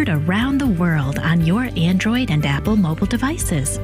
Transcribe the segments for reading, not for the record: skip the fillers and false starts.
heard around the world on your Android and Apple mobile devices.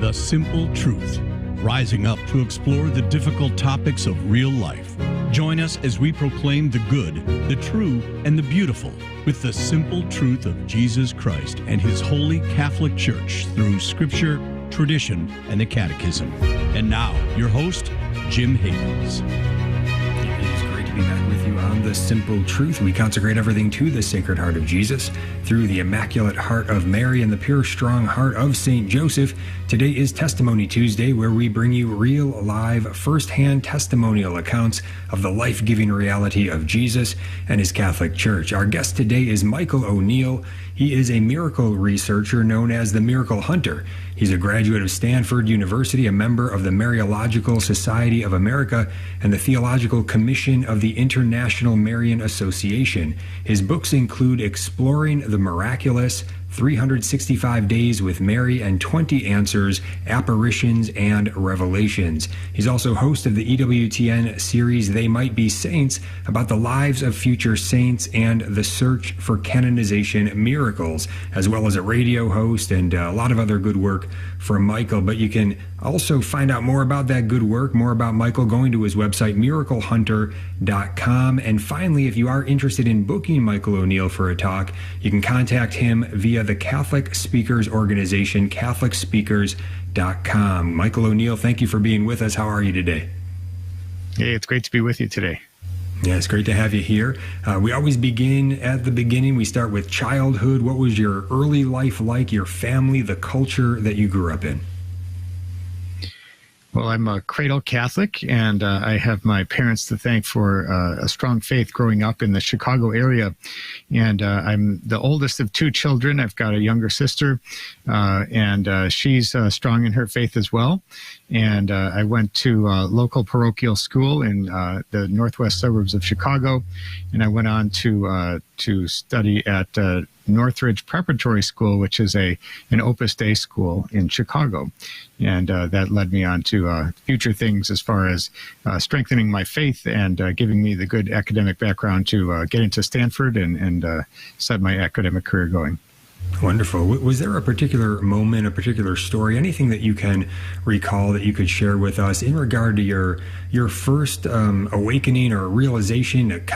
The Simple Truth, rising up to explore the difficult topics of real life. Join us as we proclaim the good, the true, and the beautiful with the simple truth of Jesus Christ and His Holy Catholic Church through Scripture, tradition, and the Catechism. And now, your host, Jim Havens. It is great to be back with you on The Simple Truth. We consecrate everything to the Sacred Heart of Jesus through the Immaculate Heart of Mary and the pure, strong heart of St. Joseph. Today is Testimony Tuesday, where we bring you real, live, first-hand testimonial accounts of the life-giving reality of Jesus and His Catholic Church. Our guest today is Michael O'Neill. He is a miracle researcher known as the Miracle Hunter. He's a graduate of Stanford University, a member of the Mariological Society of America, and the Theological Commission of the International Marian Association. His books include Exploring the Miraculous, 365 Days with Mary, and 20 Answers, Apparitions, and Revelations. He's also host of the EWTN series They Might Be Saints, about the lives of future saints and the search for canonization miracles, as well as a radio host and a lot of other good work from Michael. But you can also find out more about that good work, more about Michael, going to his website, miraclehunter.com. And finally, if you are interested in booking Michael O'Neill for a talk, you can contact him via the Catholic Speakers Organization, catholicspeakers.com. Michael O'Neill, thank you for being with us. How are you today? Hey, it's great to be with you today. Yeah, it's great to have you here. We always begin at the beginning. We start with childhood. What was your early life like, your family, the culture that you grew up in? Well, I'm a cradle Catholic, and I have my parents to thank for a strong faith growing up in the Chicago area. And I'm the oldest of two children. I've got a younger sister, and she's strong in her faith as well. And I went to local parochial school in the northwest suburbs of Chicago, and I went on to study at Northridge Preparatory School, which is an Opus Dei school in Chicago. And that led me on to future things as far as strengthening my faith and giving me the good academic background to get into Stanford and set my academic career going. Wonderful. Was there a particular moment, a particular story, anything that you can recall that you could share with us in regard to your first awakening or realization,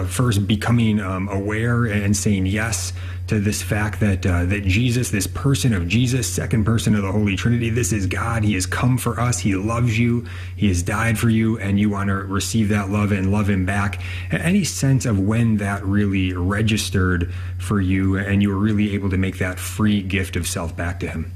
first becoming aware and saying yes to this fact that that Jesus, this person of Jesus, second person of the Holy Trinity, this is God. He has come for us. He loves you. He has died for you, and you want to receive that love and love Him back. Any sense of when that really registered for you and you were really able to make that free gift of self back to Him?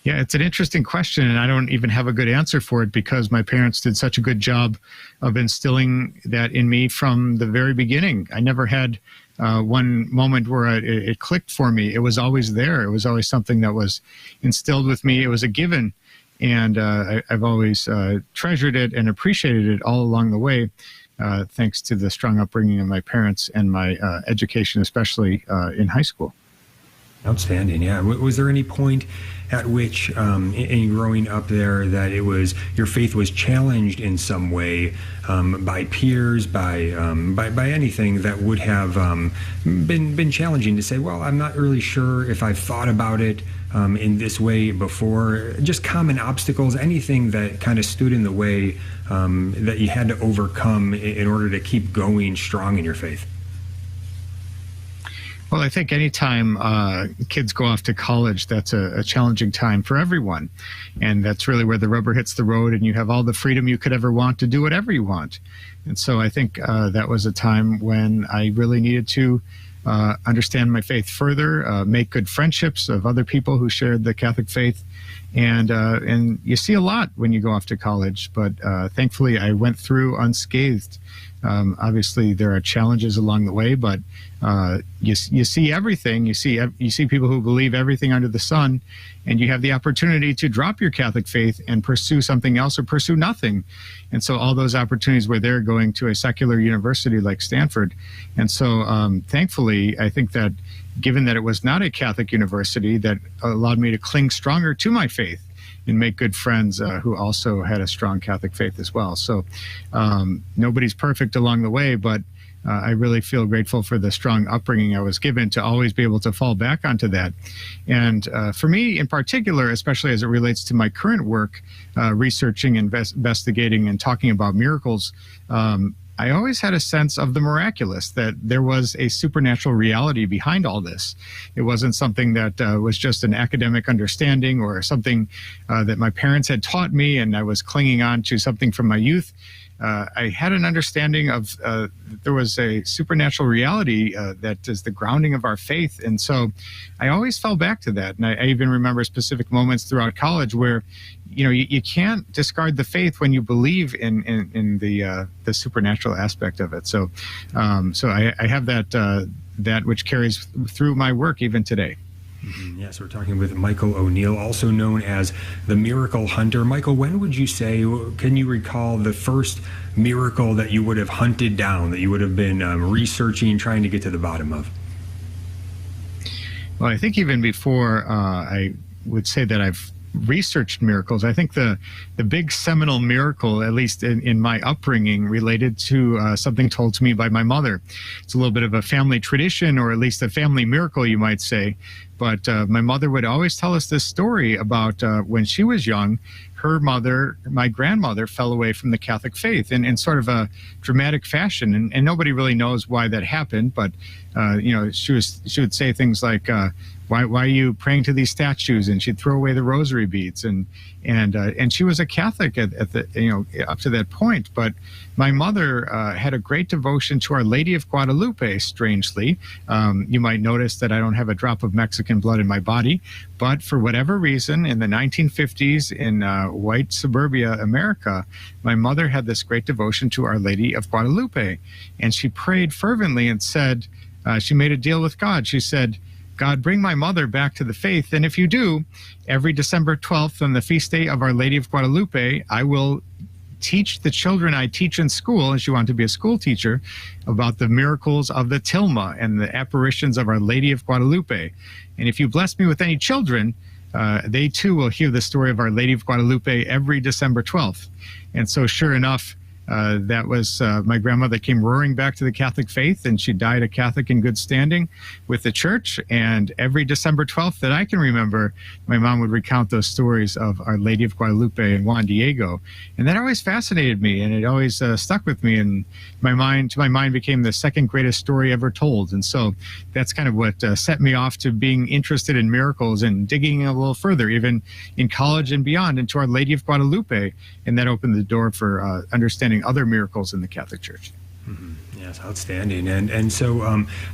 Yeah, it's an interesting question, and I don't even have a good answer for it because my parents did such a good job of instilling that in me from the very beginning. I never had one moment where it clicked for me. It was always there. It was always something that was instilled with me. It was a given, and I've always treasured it and appreciated it all along the way, thanks to the strong upbringing of my parents and my education, especially in high school. Outstanding. Yeah. Was there any point at which, in growing up there, that it was your faith was challenged in some way by peers, by anything that would have been challenging to say, well, I'm not really sure if I've thought about it in this way before? Just common obstacles, anything that kind of stood in the way that you had to overcome in order to keep going strong in your faith? Well, I think anytime kids go off to college, that's a challenging time for everyone. And that's really where the rubber hits the road and you have all the freedom you could ever want to do whatever you want. And so I think that was a time when I really needed to understand my faith further, make good friendships of other people who shared the Catholic faith. And you see a lot when you go off to college, but thankfully I went through unscathed. Obviously, there are challenges along the way, but you see everything. You see people who believe everything under the sun, and you have the opportunity to drop your Catholic faith and pursue something else or pursue nothing. And so all those opportunities were there going to a secular university like Stanford. And so thankfully, I think that given that it was not a Catholic university, that allowed me to cling stronger to my faith make good friends who also had a strong Catholic faith as well. So nobody's perfect along the way, but I really feel grateful for the strong upbringing I was given to always be able to fall back onto that. And for me in particular, especially as it relates to my current work, researching, investigating, and talking about miracles, I always had a sense of the miraculous, that there was a supernatural reality behind all this. It wasn't something that was just an academic understanding or something that my parents had taught me and I was clinging on to something from my youth. I had an understanding of there was a supernatural reality that is the grounding of our faith. And so I always fell back to that. And I even remember specific moments throughout college where, you can't discard the faith when you believe in the supernatural aspect of it. So I have that which carries through my work even today. Yes, we're talking with Michael O'Neill, also known as the Miracle Hunter. Michael, when would you say, can you recall the first miracle that you would have hunted down, that you would have been researching, trying to get to the bottom of? Well, I think even before I would say that I've researched miracles, I think the big seminal miracle, at least in my upbringing, related to something told to me by my mother. It's a little bit of a family tradition, or at least a family miracle, you might say. But my mother would always tell us this story about when she was young, her mother, my grandmother, fell away from the Catholic faith in sort of a dramatic fashion. And nobody really knows why that happened. But, she would say things like, why are you praying to these statues? And she'd throw away the rosary beads. And she was a Catholic at the, up to that point. But my mother had a great devotion to Our Lady of Guadalupe, strangely. You might notice that I don't have a drop of Mexican blood in my body. But for whatever reason, in the 1950s in white suburbia America, my mother had this great devotion to Our Lady of Guadalupe. And she prayed fervently and said, she made a deal with God. She said, God, bring my mother back to the faith. And if you do, every December 12th on the feast day of Our Lady of Guadalupe, I will teach the children I teach in school, and she wanted to be a school teacher, about the miracles of the tilma and the apparitions of Our Lady of Guadalupe. And if you bless me with any children, they too will hear the story of Our Lady of Guadalupe every December 12th. And so sure enough, that was my grandmother came roaring back to the Catholic faith, and she died a Catholic in good standing with the church. And every December 12th that I can remember, my mom would recount those stories of Our Lady of Guadalupe and Juan Diego. And that always fascinated me, and it always stuck with me. And my mind became the second greatest story ever told. And so that's kind of what set me off to being interested in miracles and digging a little further, even in college and beyond, into Our Lady of Guadalupe. And that opened the door for understanding other miracles in the Catholic Church. Mm-hmm. Yes, outstanding. And so,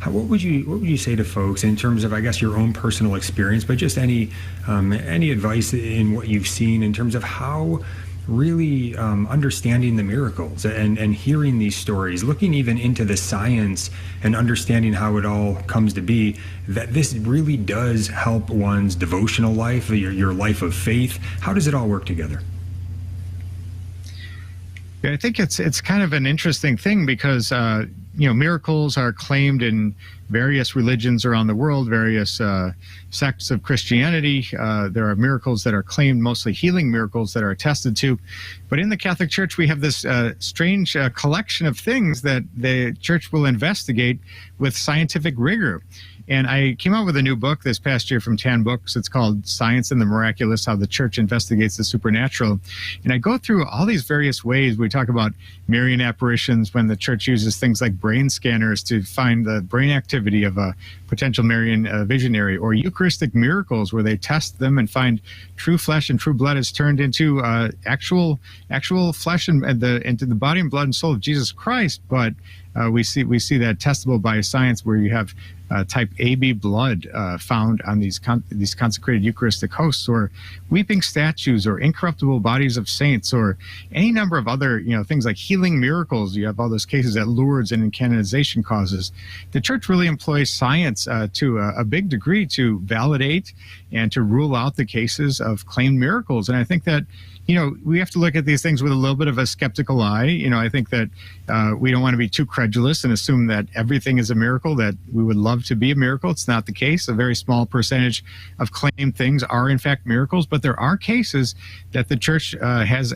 what would you say to folks in terms of, I guess, your own personal experience, but just any advice in what you've seen in terms of how really understanding the miracles and hearing these stories, looking even into the science and understanding how it all comes to be, that this really does help one's devotional life, your life of faith? How does it all work together? I think it's kind of an interesting thing because miracles are claimed in various religions around the world, various sects of Christianity. There are miracles that are claimed, mostly healing miracles that are attested to. But in the Catholic Church, we have this strange collection of things that the Church will investigate with scientific rigor. And I came out with a new book this past year from Tan Books. It's called Science and the Miraculous, How the Church Investigates the Supernatural. And I go through all these various ways. We talk about Marian apparitions, when the Church uses things like brain scanners to find the brain activity of a potential Marian visionary, or Eucharistic miracles, where they test them and find true flesh and true blood is turned into actual flesh and into the body and blood and soul of Jesus Christ. But we see that testable by science, where you have type AB blood found on these consecrated Eucharistic hosts, or weeping statues, or incorruptible bodies of saints, or any number of other things like healing miracles. You have all those cases at Lourdes and in canonization causes. The Church really employs science to a big degree to validate and to rule out the cases of claimed miracles. And I think that we have to look at these things with a little bit of a skeptical eye. I think that we don't want to be too credulous and assume that everything is a miracle, that we would love to be a miracle. It's not the case. A very small percentage of claimed things are in fact miracles, but there are cases that the church has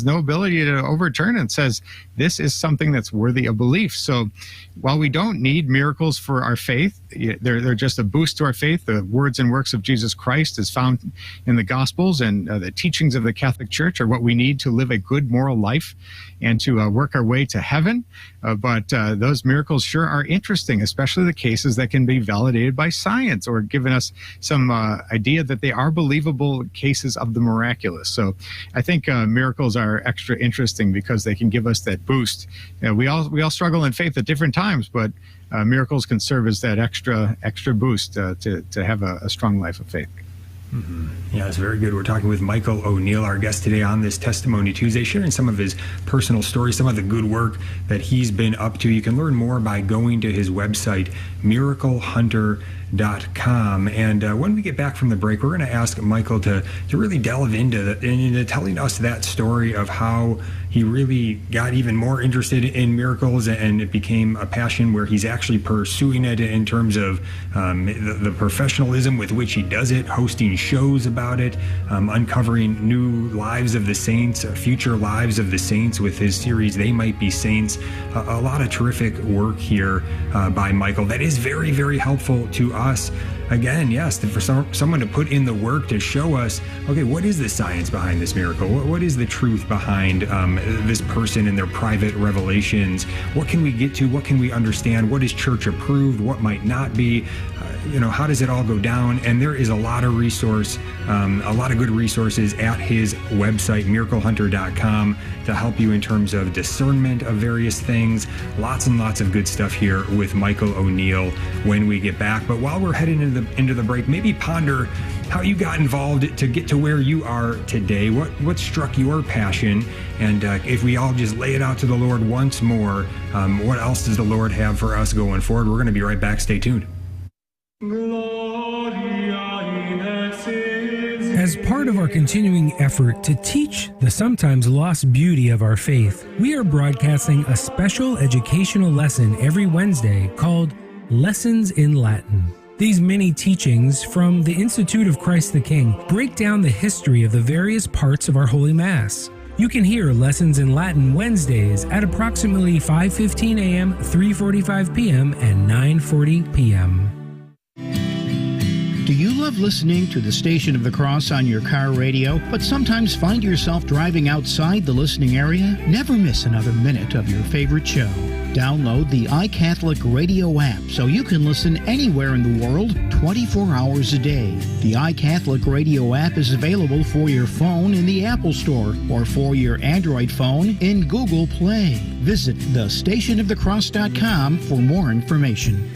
no ability to overturn and says this is something that's worthy of belief. So while we don't need miracles for our faith, they're just a boost to our faith. The words and works of Jesus Christ is found in the Gospels, and the teachings of the Catholic Church are what we need to live a good moral life and to work our way to heaven. But those miracles sure are interesting, especially the cases that can be validated by science or given us some idea that they are believable cases of the miraculous. So I think miracles are extra interesting because they can give us that boost. We all struggle in faith at different times, but miracles can serve as that extra boost to have a strong life of faith. Mm-hmm. Yeah, it's very good. We're talking with Michael O'Neill, our guest today on this Testimony Tuesday, sharing some of his personal stories, some of the good work that he's been up to. You can learn more by going to his website, miraclehunter.com. And when we get back from the break, we're going to ask Michael to really delve into telling us that story of how he really got even more interested in miracles, and it became a passion where he's actually pursuing it in terms of the professionalism with which he does it, hosting shows about it, uncovering new lives of the saints, future lives of the saints with his series, They Might Be Saints. A lot of terrific work here by Michael that is very, very helpful to us. Again, yes, for someone to put in the work to show us, okay, what is the science behind this miracle? What is the truth behind this person and their private revelations? What can we get to? What can we understand? What is church approved? What might not be? How does it all go down? And there is a lot of a lot of good resources at his website, miraclehunter.com, to help you in terms of discernment of various things. Lots and lots of good stuff here with Michael O'Neill when we get back. But while we're heading into the break, maybe ponder how you got involved to get to where you are today. What struck your passion? And if we all just lay it out to the Lord once more, what else does the Lord have for us going forward? We're going to be right back. Stay tuned. As part of our continuing effort to teach the sometimes lost beauty of our faith, we are broadcasting a special educational lesson every Wednesday called Lessons in Latin. These mini teachings from the Institute of Christ the King break down the history of the various parts of our Holy Mass. You can hear Lessons in Latin Wednesdays at approximately 5:15 a.m., 3:45 p.m., and 9:40 p.m. Do you love listening to the Station of the Cross on your car radio, but sometimes find yourself driving outside the listening area? Never miss another minute of your favorite show. Download the iCatholic Radio app so you can listen anywhere in the world 24 hours a day. The iCatholic Radio app is available for your phone in the Apple Store or for your Android phone in Google Play. Visit thestationofthecross.com for more information.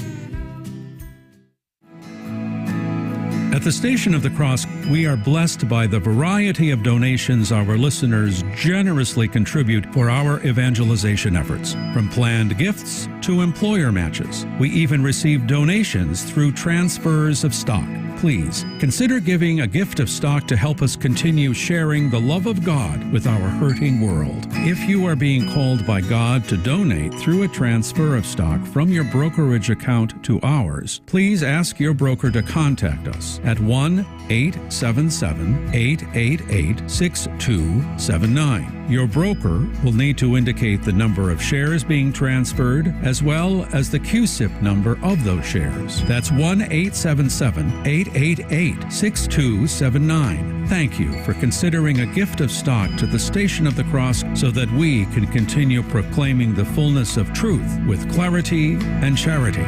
At the Station of the Cross, we are blessed by the variety of donations our listeners generously contribute for our evangelization efforts, from planned gifts to employer matches. We even receive donations through transfers of stock. Please consider giving a gift of stock to help us continue sharing the love of God with our hurting world. If you are being called by God to donate through a transfer of stock from your brokerage account to ours, please ask your broker to contact us at 1-877-888-6279. Your broker will need to indicate the number of shares being transferred as well as the QSIP number of those shares. That's 1-877-888-6279. Thank you for considering a gift of stock to the Station of the Cross so that we can continue proclaiming the fullness of truth with clarity and charity.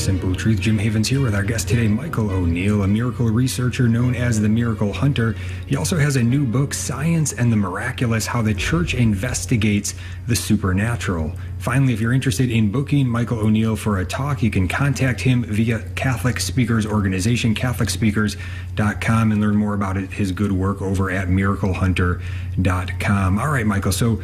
Simple Truth. Jim Havens here with our guest today, Michael O'Neill, a miracle researcher known as the Miracle Hunter. He also has a new book, Science and the Miraculous: How the Church Investigates the Supernatural. Finally, if you're interested in booking Michael O'Neill for a talk, you can contact him via Catholic Speakers Organization, CatholicSpeakers.com, and learn more about his good work over at MiracleHunter.com. All right, Michael, so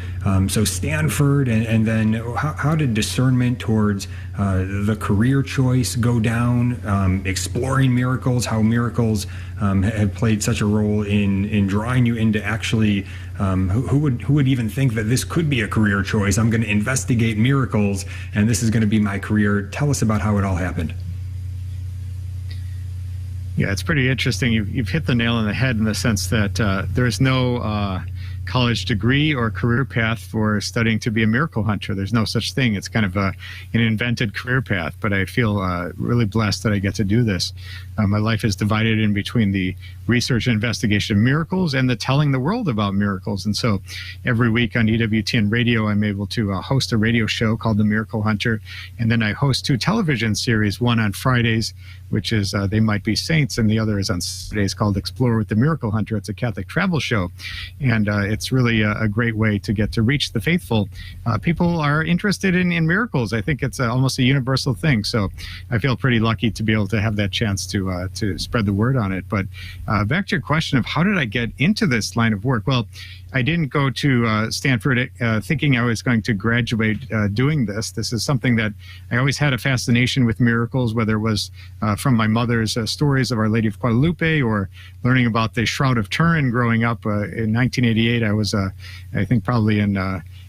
Stanford, and then how did discernment towards the career choice go down, exploring miracles, how miracles have played such a role in drawing you into actually, who would even think that this could be a career choice? I'm going to investigate miracles, and this is going to be my career. Tell us about how it all happened. Yeah, it's pretty interesting. You've hit the nail on the head in the sense that there's no college degree or career path for studying to be a miracle hunter. There's no such thing. It's kind of an invented career path, but I feel really blessed that I get to do this. My life is divided in between the research and investigation of miracles and the telling the world about miracles. And so every week on EWTN Radio, I'm able to host a radio show called The Miracle Hunter. And then I host 2 television series, one on Fridays, which is They Might Be Saints, and the other is on Saturdays called Explore with the Miracle Hunter. It's a Catholic travel show. And it's really a great way to get to reach the faithful. People are interested in miracles. I think it's almost a universal thing. So I feel pretty lucky to be able to have that chance to spread the word on it. But back to your question of how did I get into this line of work? Well, I didn't go to Stanford thinking I was going to graduate doing this. This is something that I always had a fascination with miracles, whether it was from my mother's stories of Our Lady of Guadalupe or learning about the Shroud of Turin growing up. In 1988, I was, I think, probably in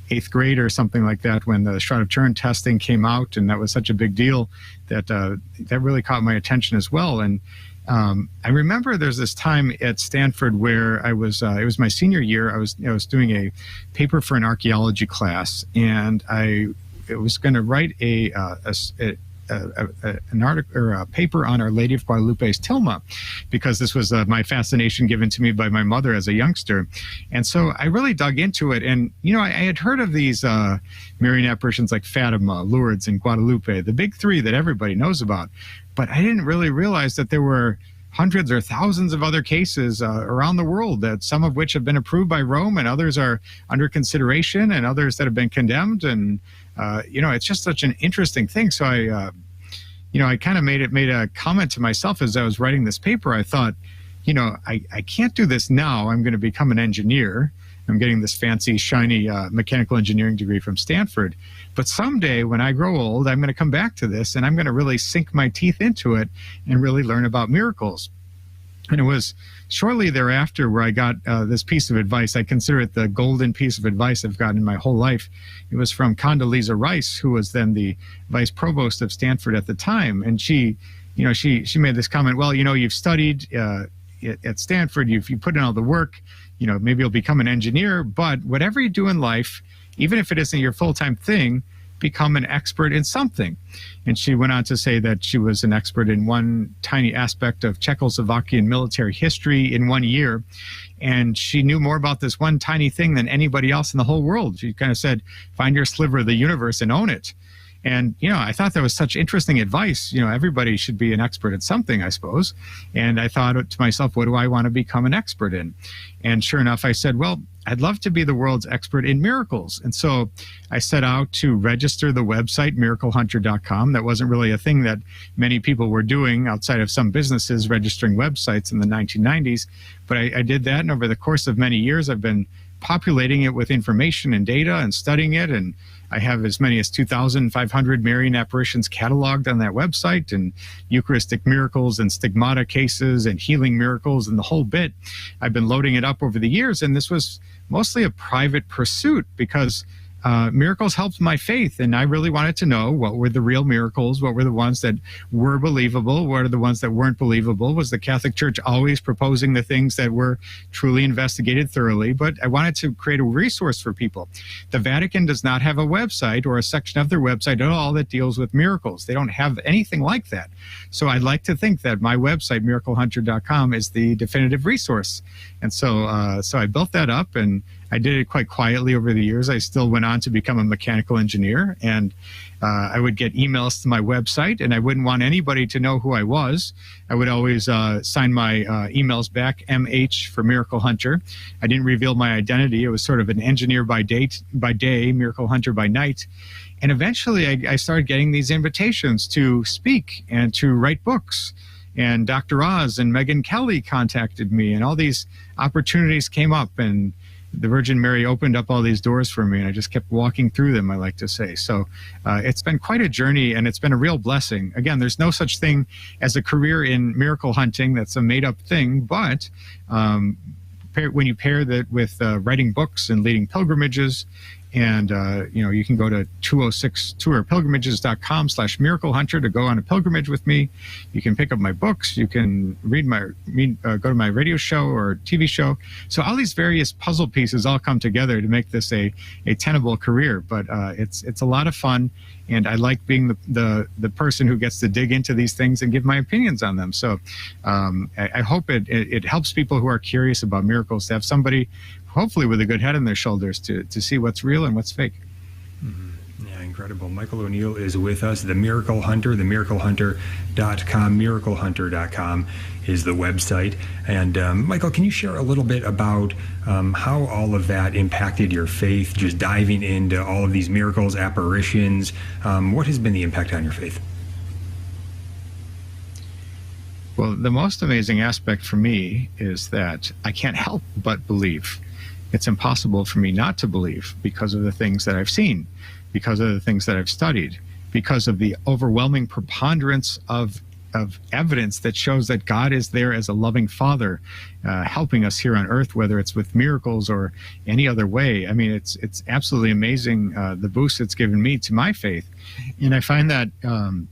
8th grade or something like that when the Shroud of Turin testing came out, and that was such a big deal that that really caught my attention as well. And I remember there's this time at Stanford where I was, it was my senior year. I was doing a paper for an archaeology class, and I was going to write an article or a paper on Our Lady of Guadalupe's tilma, because this was my fascination given to me by my mother as a youngster. And so I really dug into it. And, I had heard of these Marian apparitions like Fatima, Lourdes, and Guadalupe, the big 3 that everybody knows about. But I didn't really realize that there were hundreds or thousands of other cases around the world, that some of which have been approved by Rome and others are under consideration and others that have been condemned. And, it's just such an interesting thing. So I kind of made a comment to myself as I was writing this paper. I thought, I can't do this now. I'm going to become an engineer. I'm getting this fancy, shiny mechanical engineering degree from Stanford. But someday when I grow old, I'm going to come back to this and I'm going to really sink my teeth into it and really learn about miracles. And it was shortly thereafter where I got this piece of advice. I consider it the golden piece of advice I've gotten in my whole life. It was from Condoleezza Rice, who was then the vice provost of Stanford at the time. And she made this comment, well, you've studied at Stanford, you put in all the work, maybe you'll become an engineer, but whatever you do in life, even if it isn't your full-time thing, become an expert in something. And she went on to say that she was an expert in one tiny aspect of Czechoslovakian military history in 1 year. And she knew more about this one tiny thing than anybody else in the whole world. She kind of said, find your sliver of the universe and own it. And, I thought that was such interesting advice. Everybody should be an expert at something, I suppose. And I thought to myself, what do I want to become an expert in? And sure enough, I said, well, I'd love to be the world's expert in miracles. And so I set out to register the website, MiracleHunter.com. That wasn't really a thing that many people were doing outside of some businesses registering websites in the 1990s. But I did that. And over the course of many years, I've been populating it with information and data and studying it. And I have as many as 2,500 Marian apparitions cataloged on that website, and Eucharistic miracles and stigmata cases and healing miracles and the whole bit. I've been loading it up over the years, and this was mostly a private pursuit because miracles helped my faith, and I really wanted to know what were the real miracles, what were the ones that were believable, what are the ones that weren't believable. Was the Catholic Church always proposing the things that were truly investigated thoroughly? But I wanted to create a resource for people. The Vatican does not have a website or a section of their website at all that deals with miracles. They don't have anything like that. So I'd like to think that my website, MiracleHunter.com, is the definitive resource. And so I built that up, and I did it quite quietly over the years. I still went on to become a mechanical engineer, and I would get emails to my website, and I wouldn't want anybody to know who I was. I would always sign my emails back, MH for Miracle Hunter. I didn't reveal my identity. It was sort of an engineer by day, Miracle Hunter by night. And eventually I started getting these invitations to speak and to write books. And Dr. Oz and Megyn Kelly contacted me, and all these opportunities came up, and the Virgin Mary opened up all these doors for me, and I just kept walking through them, I like to say. So it's been quite a journey, and it's been a real blessing. Again, there's no such thing as a career in miracle hunting. That's a made-up thing, but when you pair that with writing books and leading pilgrimages, and you can go to 206tourpilgrimages.com/miraclehunter to go on a pilgrimage with me. You can pick up my books. You can go to my radio show or TV show. So all these various puzzle pieces all come together to make this a tenable career. But it's a lot of fun, and I like being the person who gets to dig into these things and give my opinions on them. So I hope it helps people who are curious about miracles to have somebody, hopefully with a good head on their shoulders, to see what's real and what's fake. Mm-hmm. Yeah, incredible. Michael O'Neill is with us, the Miracle Hunter, themiraclehunter.com. Miraclehunter.com is the website. And Michael, can you share a little bit about how all of that impacted your faith, just diving into all of these miracles, apparitions? What has been the impact on your faith? Well, the most amazing aspect for me is that I can't help but believe. It's impossible for me not to believe because of the things that I've seen, because of the things that I've studied, because of the overwhelming preponderance of evidence that shows that God is there as a loving Father, helping us here on earth, whether it's with miracles or any other way. I mean, it's absolutely amazing, the boost it's given me to my faith. And I find that when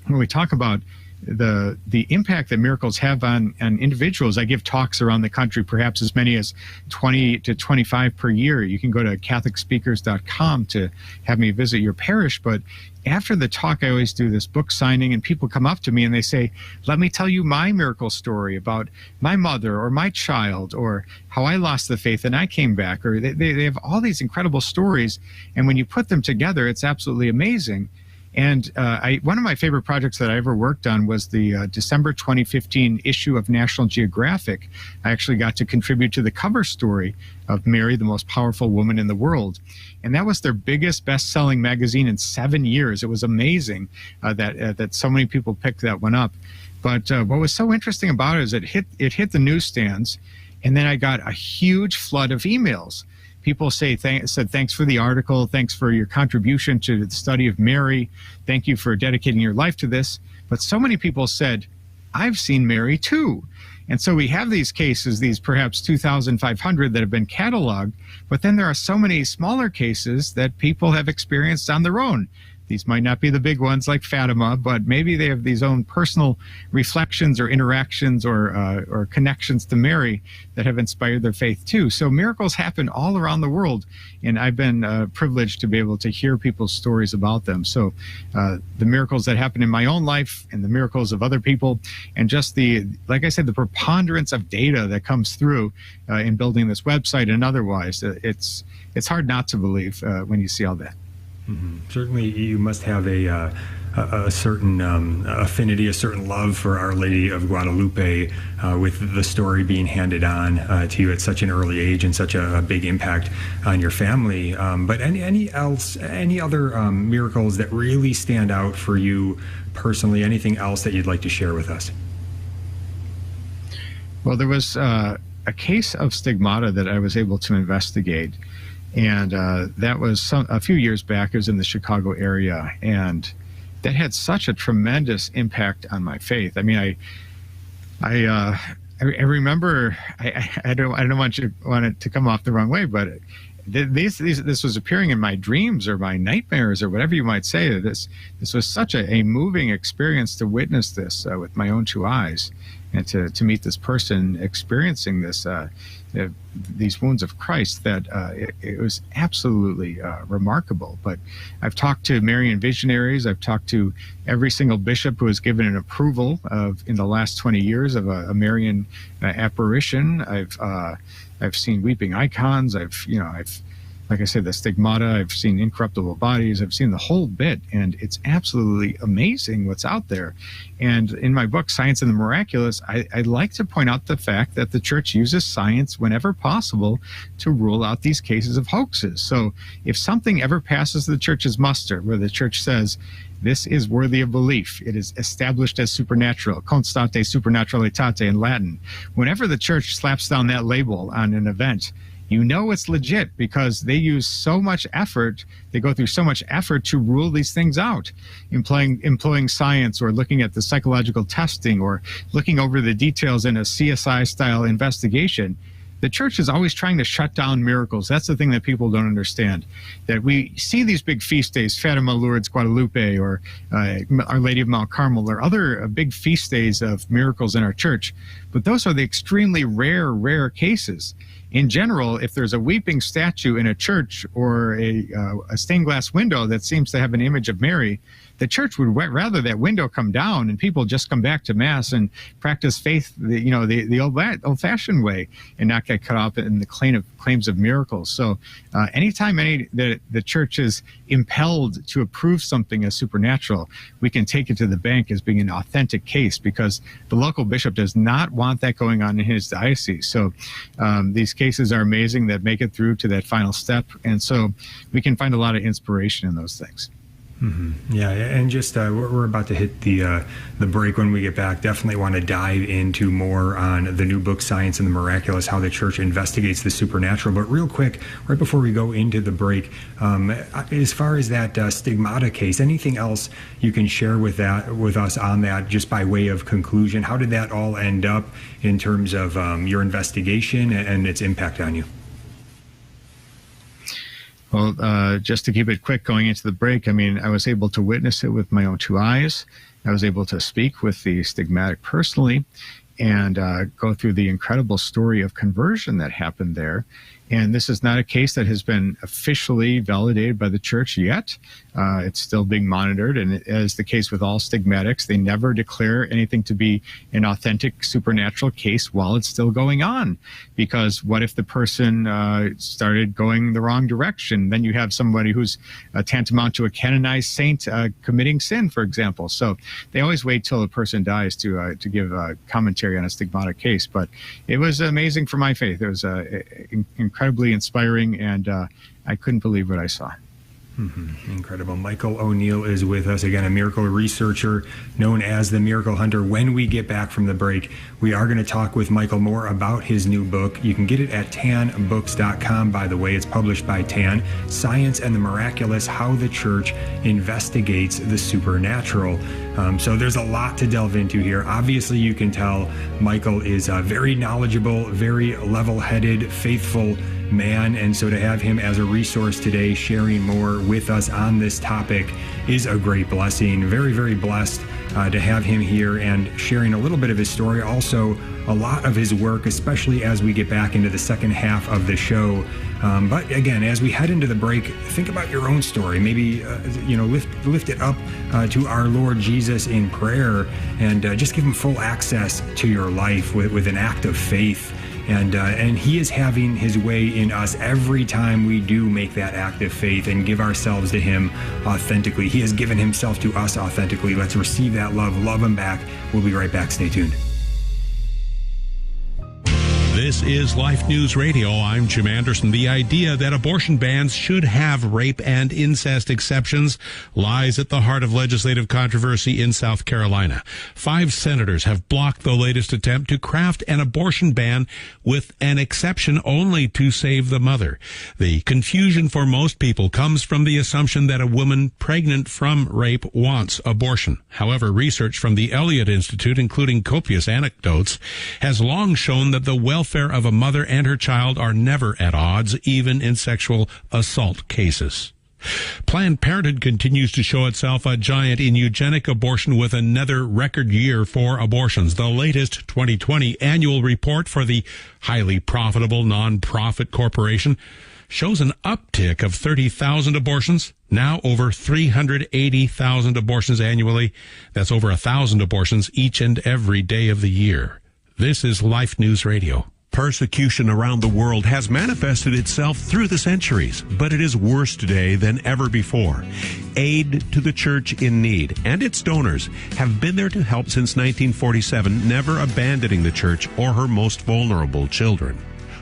we talk about the impact that miracles have on individuals, I give talks around the country, perhaps as many as 20 to 25 per year. You can go to catholicspeakers.com to have me visit your parish. But after the talk, I always do this book signing, and people come up to me and they say, let me tell you my miracle story about my mother or my child, or how I lost the faith and I came back. Or they have all these incredible stories, and when you put them together, it's absolutely amazing. And one of my favorite projects that I ever worked on was the December 2015 issue of National Geographic. I actually got to contribute to the cover story of Mary, the most powerful woman in the world. And that was their biggest best-selling magazine in 7 years. It was amazing that so many people picked that one up. But what was so interesting about it is it hit the newsstands, and then I got a huge flood of emails. People said thanks for the article, thanks for your contribution to the study of Mary, thank you for dedicating your life to this. But so many people said, I've seen Mary too. And so we have these cases, these perhaps 2,500 that have been cataloged, but then there are so many smaller cases that people have experienced on their own. These might not be the big ones like Fatima, but maybe they have these own personal reflections or interactions or connections to Mary that have inspired their faith too. So miracles happen all around the world, and I've been privileged to be able to hear people's stories about them. So the miracles that happen in my own life and the miracles of other people, and just like I said, the preponderance of data that comes through in building this website and otherwise, it's hard not to believe when you see all that. Mm-hmm. Certainly, you must have a certain affinity, a certain love for Our Lady of Guadalupe, with the story being handed on to you at such an early age and such a big impact on your family. But any other miracles that really stand out for you personally? Anything else that you'd like to share with us? Well, there was a case of stigmata that I was able to investigate. And that was a few years back. It was in the Chicago area, and that had such a tremendous impact on my faith. I mean, I remember. I don't want it to come off the wrong way, but this was appearing in my dreams or my nightmares or whatever you might say. This was such a moving experience to witness this with my own two eyes. and to meet this person experiencing this these wounds of Christ, that it was absolutely remarkable. But I've talked to Marian visionaries. I've talked to every single bishop who has given an approval of in the last 20 years of a Marian apparition. I've seen weeping icons. I've like I said, the stigmata, I've seen incorruptible bodies, I've seen the whole bit, and it's absolutely amazing what's out there. And in my book, Science and the Miraculous, I like to point out the fact that the church uses science whenever possible to rule out these cases of hoaxes. So if something ever passes the church's muster, where the church says, this is worthy of belief, it is established as supernatural, constate supernaturalitate in Latin, whenever the church slaps down that label on an event, you know it's legit, because they use so much effort, they go through so much effort to rule these things out, employing science, or looking at the psychological testing, or looking over the details in a CSI-style investigation. The church is always trying to shut down miracles. That's the thing that people don't understand. That we see these big feast days, Fatima, Lourdes, Guadalupe, or Our Lady of Mount Carmel, or other big feast days of miracles in our church. But those are the extremely rare cases. In general, if there's a weeping statue in a church, or a stained glass window that seems to have an image of Mary, the church would rather that window come down and people just come back to Mass and practice faith, the old-fashioned way, and not get caught up in the claims of miracles. So anytime the church is impelled to approve something as supernatural, we can take it to the bank as being an authentic case, because the local bishop does not want that going on in his diocese. So these cases are amazing that make it through to that final step, and so we can find a lot of inspiration in those things. Mm-hmm. Yeah, and just we're about to hit the break. When we get back, definitely want to dive into more on the new book, Science and the Miraculous, how the church investigates the supernatural. But real quick, right before we go into the break, as far as that stigmata case, anything else you can share with us on that, just by way of conclusion? How did that all end up in terms of your investigation and its impact on you? Well, just to keep it quick, going into the break, I was able to witness it with my own two eyes. I was able to speak with the stigmatic personally, and go through the incredible story of conversion that happened there. And this is not a case that has been officially validated by the church yet. It's still being monitored, and as the case with all stigmatics, they never declare anything to be an authentic supernatural case while it's still going on. Because what if the person started going the wrong direction? Then you have somebody who's tantamount to a canonized saint committing sin, for example. So they always wait till a person dies to give commentary on a stigmatic case. But it was amazing for my faith. It was incredibly inspiring, and I couldn't believe what I saw. Mm-hmm. Incredible. Michael O'Neill is with us, again, a miracle researcher known as the Miracle Hunter. When we get back from the break, we are going to talk with Michael more about his new book. You can get it at tanbooks.com, by the way. It's published by TAN, Science and the Miraculous, How the Church Investigates the Supernatural. So there's a lot to delve into here. Obviously, you can tell Michael is very knowledgeable, very level-headed, faithful man, and so to have him as a resource today, sharing more with us on this topic, is a great blessing. Very, very blessed to have him here and sharing a little bit of his story, also a lot of his work, especially as we get back into the second half of the show. But again, as we head into the break, think about your own story. Maybe lift it up to our Lord Jesus in prayer, and just give him full access to your life with an act of faith. And he is having his way in us every time we do make that act of faith and give ourselves to him authentically. He has given himself to us authentically. Let's receive that love him back. We'll be right back. Stay tuned. This is Life News Radio. I'm Jim Anderson. The idea that abortion bans should have rape and incest exceptions lies at the heart of legislative controversy in South Carolina. 5 senators have blocked the latest attempt to craft an abortion ban with an exception only to save the mother. The confusion for most people comes from the assumption that a woman pregnant from rape wants abortion. However, research from the Elliott Institute, including copious anecdotes, has long shown that the welfare of a mother and her child are never at odds, even in sexual assault cases. Planned Parenthood continues to show itself a giant in eugenic abortion with another record year for abortions. The latest 2020 annual report for the highly profitable nonprofit corporation shows an uptick of 30,000 abortions, now over 380,000 abortions annually. That's over 1,000 abortions each and every day of the year. This is Life News Radio. Persecution around the world has manifested itself through the centuries, but it is worse today than ever before. Aid to the Church in Need and its donors have been there to help since 1947, never abandoning the Church or her most vulnerable children.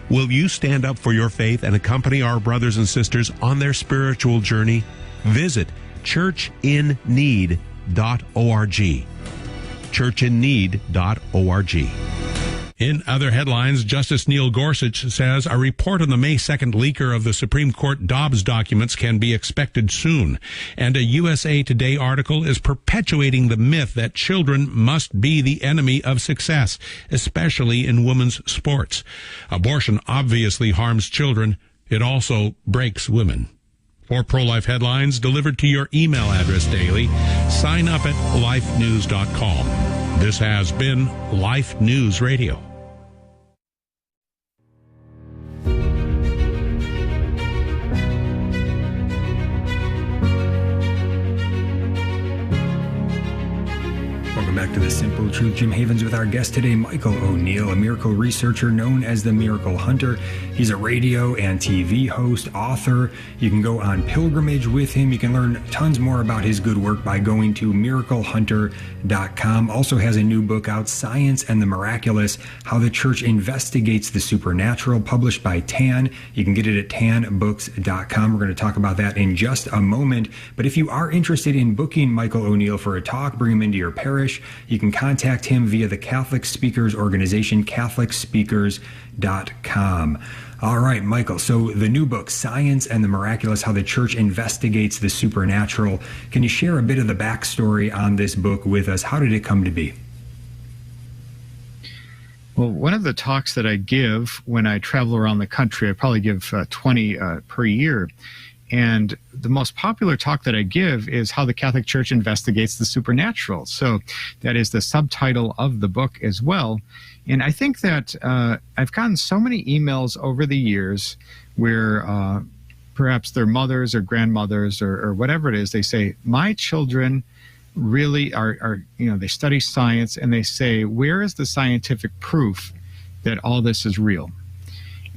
Will you stand up for your faith and accompany our brothers and sisters on their spiritual journey? Visit churchinneed.org. churchinneed.org. In other headlines, Justice Neil Gorsuch says a report on the May 2nd leaker of the Supreme Court Dobbs documents can be expected soon. And a USA Today article is perpetuating the myth that children must be the enemy of success, especially in women's sports. Abortion obviously harms children. It also breaks women. For pro-life headlines delivered to your email address daily, sign up at lifenews.com. This has been Life News Radio. Welcome back to The Simple Truth. Jim Havens with our guest today, Michael O'Neill, a miracle researcher known as the Miracle Hunter. He's a radio and TV host, author. You can go on pilgrimage with him. You can learn tons more about his good work by going to miraclehunter.com. Also has a new book out, Science and the Miraculous, How the Church Investigates the Supernatural, published by TAN. You can get it at tanbooks.com. We're going to talk about that in just a moment. But if you are interested in booking Michael O'Neill for a talk, bring him into your parish, you can contact him via the Catholic Speakers Organization, catholicspeakers.com. All right, Michael, so the new book, Science and the Miraculous, How the Church Investigates the Supernatural. Can you share a bit of the backstory on this book with us? How did it come to be? Well, one of the talks that I give when I travel around the country, I probably give 20 per year. And the most popular talk that I give is How the Catholic Church Investigates the Supernatural. So that is the subtitle of the book as well. And I think that I've gotten so many emails over the years where perhaps their mothers or grandmothers or whatever it is, they say, my children really are, they study science and they say, where is the scientific proof that all this is real?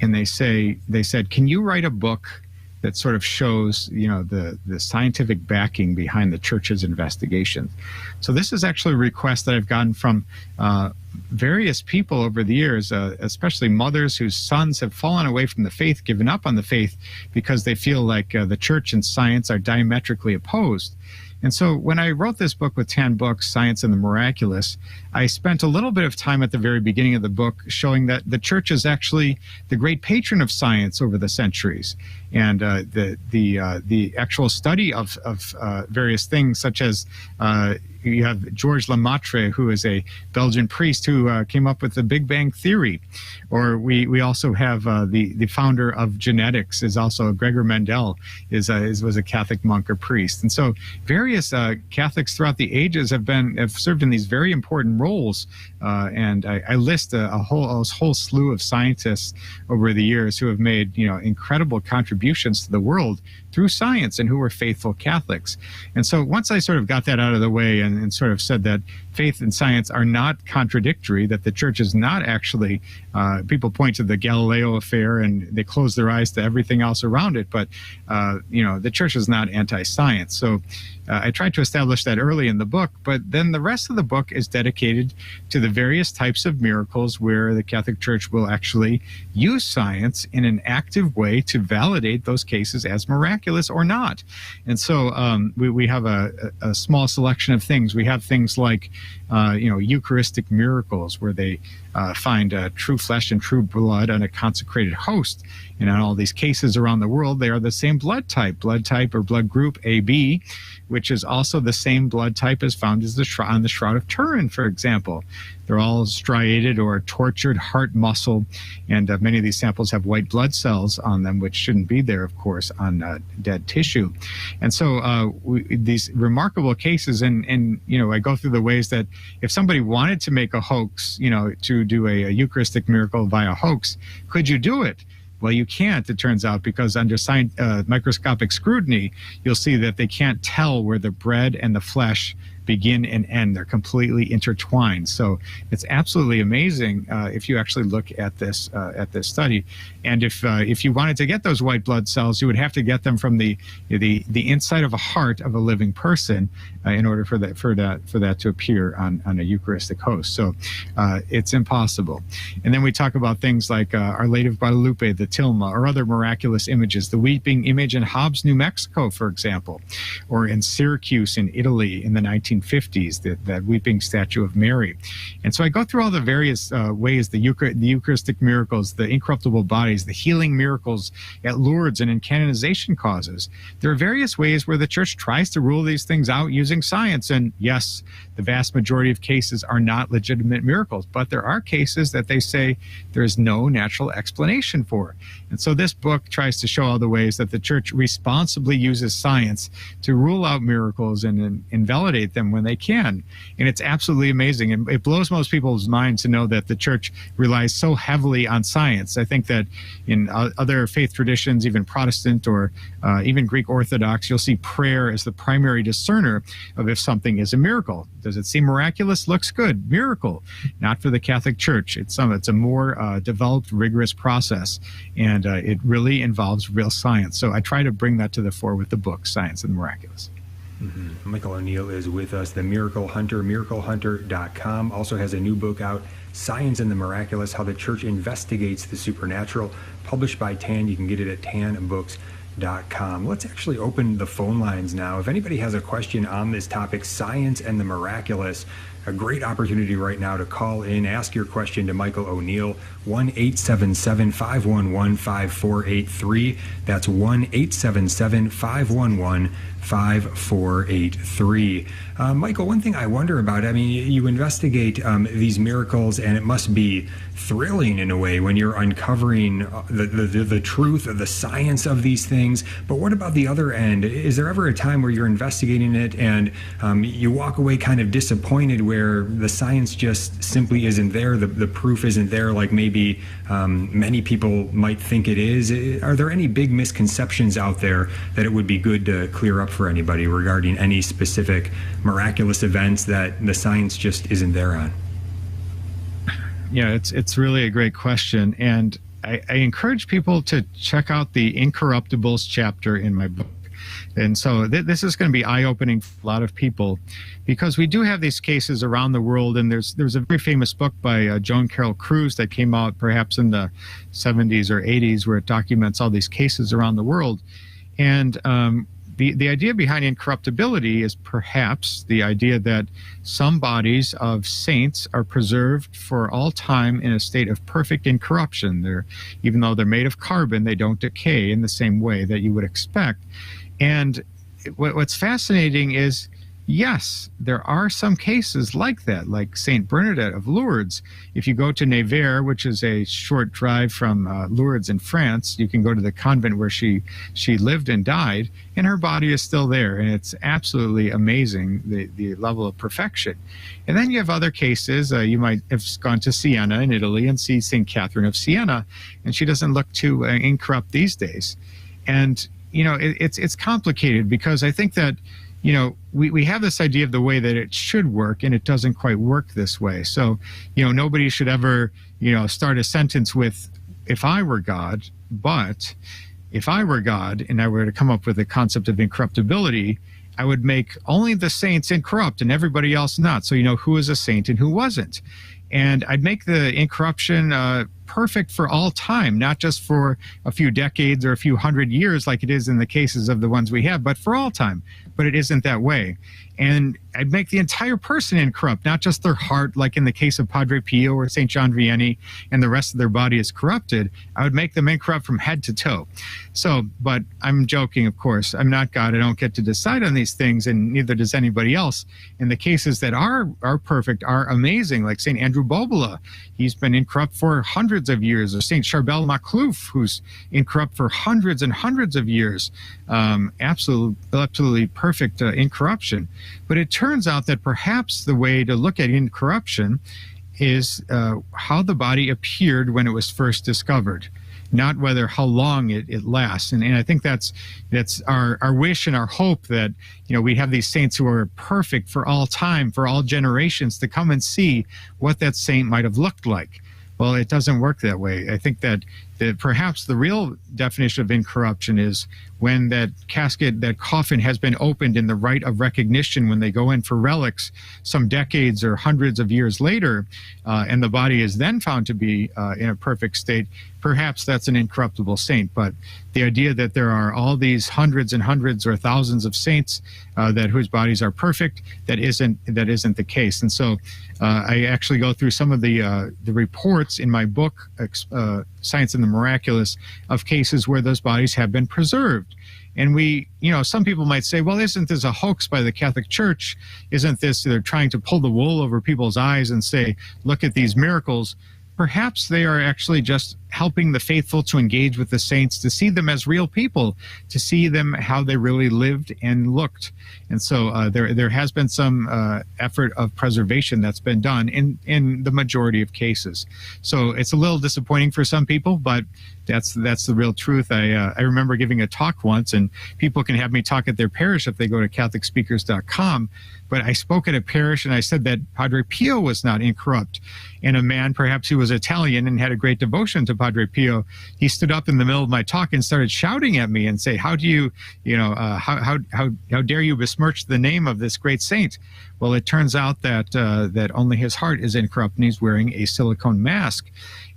And they said, can you write a book that sort of shows, the scientific backing behind the church's investigation? So this is actually a request that I've gotten from various people over the years, especially mothers whose sons have fallen away from the faith, given up on the faith, because they feel like the church and science are diametrically opposed. And so when I wrote this book with TAN Books, Science and the Miraculous, I spent a little bit of time at the very beginning of the book showing that the church is actually the great patron of science over the centuries. And the actual study of various things, such as you have Georges Lemaitre, who is a Belgian priest who came up with the Big Bang Theory. Or we also have the founder of genetics is also Gregor Mendel, was a Catholic monk or priest. And so various Catholics throughout the ages have served in these very important roles. And I list a whole slew of scientists over the years who have made incredible contributions to the world through science and who were faithful Catholics. And so once I sort of got that out of the way and sort of said that faith and science are not contradictory, that the church is not actually, people point to the Galileo affair and they close their eyes to everything else around it, but the church is not anti-science. So I tried to establish that early in the book, but then the rest of the book is dedicated to the various types of miracles where the Catholic Church will actually use science in an active way to validate those cases as miraculous or not. And so we have a small selection of things. We have things like Eucharistic miracles where they find true flesh and true blood on a consecrated host. And in all these cases around the world, they are the same blood type or blood group AB. which is also the same blood type as found as on the Shroud of Turin, for example. They're all striated or tortured heart muscle, and many of these samples have white blood cells on them, which shouldn't be there, of course, on dead tissue. And so these remarkable cases, and I go through the ways that if somebody wanted to make a hoax, to do a Eucharistic miracle via hoax, could you do it? Well, you can't, it turns out, because under microscopic scrutiny, you'll see that they can't tell where the bread and the flesh begin and end. They're completely intertwined. So it's absolutely amazing if you actually look at this study. And if you wanted to get those white blood cells, you would have to get them from the inside of a heart of a living person in order for that to appear on a Eucharistic host. So it's impossible. And then we talk about things like Our Lady of Guadalupe, the Tilma, or other miraculous images. The weeping image in Hobbs, New Mexico, for example, or in Syracuse in Italy in the 1950s, that weeping statue of Mary. And so I go through all the various ways, the Eucharistic miracles, the incorruptible bodies, the healing miracles at Lourdes and in canonization causes. There are various ways where the Church tries to rule these things out using science. And yes, the vast majority of cases are not legitimate miracles, but there are cases that they say there is no natural explanation for. And so this book tries to show all the ways that the Church responsibly uses science to rule out miracles and invalidate them when they can. And it's absolutely amazing. And it blows most people's minds to know that the Church relies so heavily on science. I think that in other faith traditions, even Protestant or even Greek Orthodox, you'll see prayer as the primary discerner of if something is a miracle. Does it seem miraculous? Looks good. Miracle. Not for the Catholic Church. It's a more developed, rigorous process, and it really involves real science. So I try to bring that to the fore with the book, Science and the Miraculous. Mm-hmm. Michael O'Neill is with us, the Miracle Hunter, miraclehunter.com. Also has a new book out, Science and the Miraculous, How the Church Investigates the Supernatural, published by TAN. You can get it at tanbooks.com. Let's actually open the phone lines now. If anybody has a question on this topic, science and the miraculous, a great opportunity right now to call in, ask your question to Michael O'Neill, 1-877-511-5483. That's 1-877-511-5483. Michael, one thing I wonder about, you investigate these miracles, and it must be thrilling in a way when you're uncovering the truth, the science of these things. But what about the other end? Is there ever a time where you're investigating it and you walk away kind of disappointed where the science just simply isn't there, the proof isn't there like maybe many people might think it is? Are there any big misconceptions out there that it would be good to clear up for anybody regarding any specific miraculous events that the science just isn't there on? Yeah, it's really a great question. And I encourage people to check out the Incorruptibles chapter in my book. And so this is going to be eye-opening for a lot of people, because we do have these cases around the world. And there's a very famous book by Joan Carol Cruz that came out perhaps in the 70s or 80s, where it documents all these cases around the world. And the idea behind incorruptibility is perhaps the idea that some bodies of saints are preserved for all time in a state of perfect incorruption. Even though they're made of carbon, they don't decay in the same way that you would expect. And what's fascinating is, yes, there are some cases like that, like Saint Bernadette of Lourdes. If you go to Nevers, which is a short drive from Lourdes in France, you can go to the convent where she lived and died, and her body is still there. And it's absolutely amazing, the level of perfection. And then you have other cases. You might have gone to Siena in Italy and see St. Catherine of Siena, and she doesn't look too incorrupt these days. And, it's complicated, because I think that, we have this idea of the way that it should work, and it doesn't quite work this way. So, nobody should ever, start a sentence with, if I were God, but if I were God and I were to come up with the concept of incorruptibility, I would make only the saints incorrupt and everybody else not. So, who is a saint and who wasn't. And I'd make the incorruption perfect for all time, not just for a few decades or a few hundred years like it is in the cases of the ones we have, but for all time. But it isn't that way. And I'd make the entire person incorrupt, not just their heart, like in the case of Padre Pio or St. John Vianney, and the rest of their body is corrupted. I would make them incorrupt from head to toe. So, but I'm joking, of course. I'm not God. I don't get to decide on these things, and neither does anybody else. And the cases that are perfect are amazing, like St. Andrew Bobola. He's been incorrupt for hundreds of years, or St. Charbel Maclouf, who's incorrupt for hundreds and hundreds of years. Absolutely perfect incorruption. But it turns out that perhaps the way to look at incorruption is how the body appeared when it was first discovered, not how long it lasts. And I think that's our wish and our hope that, we have these saints who are perfect for all time, for all generations, to come and see what that saint might have looked like. Well, it doesn't work that way. I think that perhaps the real definition of incorruption is when that casket, that coffin has been opened in the rite of recognition, when they go in for relics some decades or hundreds of years later, and the body is then found to be in a perfect state. Perhaps that's an incorruptible saint. But the idea that there are all these hundreds and hundreds or thousands of saints whose bodies are perfect, that isn't the case. And so I actually go through some of the reports in my book, Science and the Miraculous, of cases where those bodies have been preserved. And some people might say, well, isn't this a hoax by the Catholic Church? Isn't this, they're trying to pull the wool over people's eyes and say, look at these miracles? Perhaps they are actually just helping the faithful to engage with the saints, to see them as real people, to see them how they really lived and looked. And so there has been some effort of preservation that's been done in the majority of cases. So it's a little disappointing for some people, but that's the real truth. I remember giving a talk once, and people can have me talk at their parish if they go to CatholicSpeakers.com. But I spoke at a parish and I said that Padre Pio was not incorrupt. And a man, perhaps he was Italian and had a great devotion to Padre Pio, he stood up in the middle of my talk and started shouting at me and say, how do you, how dare you besmirch the name of this great saint? Well, it turns out that only his heart is incorrupt, and he's wearing a silicone mask.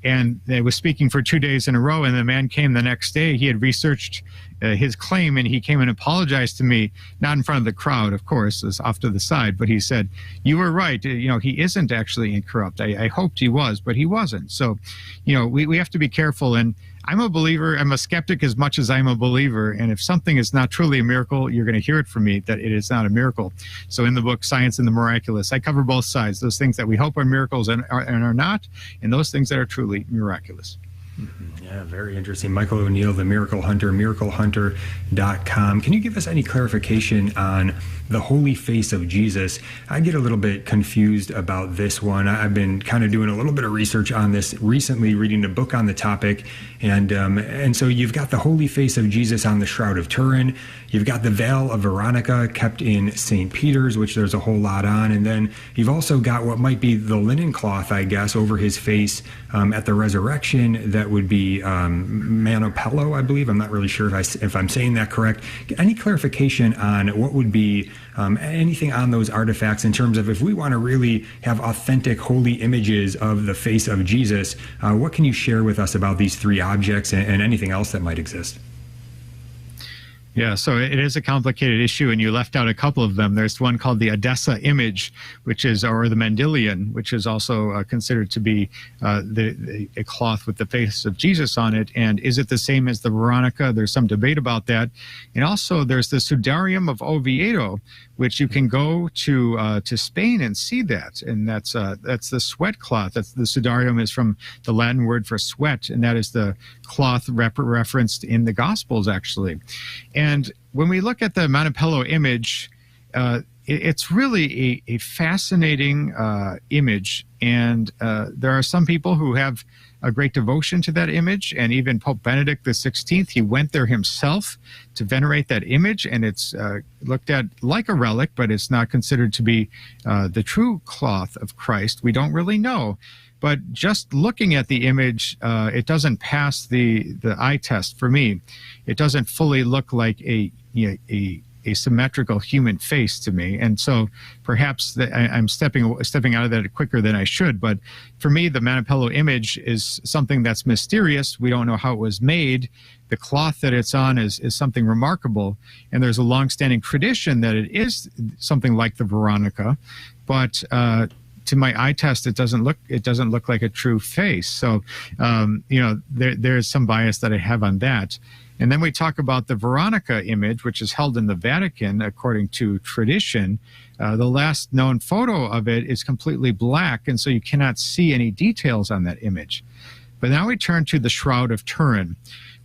And I was speaking for 2 days in a row, and the man came the next day. He had researched his claim, and he came and apologized to me, not in front of the crowd, of course, as off to the side, but he said, you were right. He isn't actually incorrupt. I hoped he was, but he wasn't. So, we have to be careful. And I'm a believer. I'm a skeptic as much as I'm a believer. And if something is not truly a miracle, you're going to hear it from me that it is not a miracle. So in the book, Science and the Miraculous, I cover both sides, those things that we hope are miracles and are not, and those things that are truly miraculous. Mm-hmm. Yeah, very interesting. Michael O'Neill, the Miracle Hunter, miraclehunter.com. Can you give us any clarification on the holy face of Jesus? I get a little bit confused about this one. I've been kind of doing a little bit of research on this recently, reading a book on the topic. And so you've got the holy face of Jesus on the Shroud of Turin. You've got the veil of Veronica kept in St. Peter's, which there's a whole lot on. And then you've also got what might be the linen cloth, I guess, over his face at the resurrection. That would be Manopello, I believe. I'm not really sure if I'm saying that correct. Any clarification on what would be anything on those artifacts in terms of if we want to really have authentic holy images of the face of Jesus, what can you share with us about these three objects and anything else that might exist? Yeah, so it is a complicated issue, and you left out a couple of them. There's one called the Edessa image, or the Mendelian, which is also considered to be a cloth with the face of Jesus on it. And is it the same as the Veronica? There's some debate about that. And also there's the Sudarium of Oviedo, which you can go to Spain and see that. And that's the sweat cloth. The Sudarium is from the Latin word for sweat, and that is the cloth referenced in the Gospels, actually. And when we look at the Manopello image, it's really a fascinating image. And there are some people who have a great devotion to that image. And even Pope Benedict XVI, he went there himself to venerate that image. And it's looked at like a relic, but it's not considered to be the true cloth of Christ. We don't really know. But just looking at the image, it doesn't pass the eye test for me. It doesn't fully look like a a symmetrical human face to me. And so perhaps I'm stepping out of that quicker than I should. But for me, the Manapello image is something that's mysterious. We don't know how it was made. The cloth that it's on is something remarkable. And there's a longstanding tradition that it is something like the Veronica. But to my eye test, it doesn't look like a true face. So, there's some bias that I have on that. And then we talk about the Veronica image, which is held in the Vatican, according to tradition. The last known photo of it is completely black, and so you cannot see any details on that image. But now we turn to the Shroud of Turin,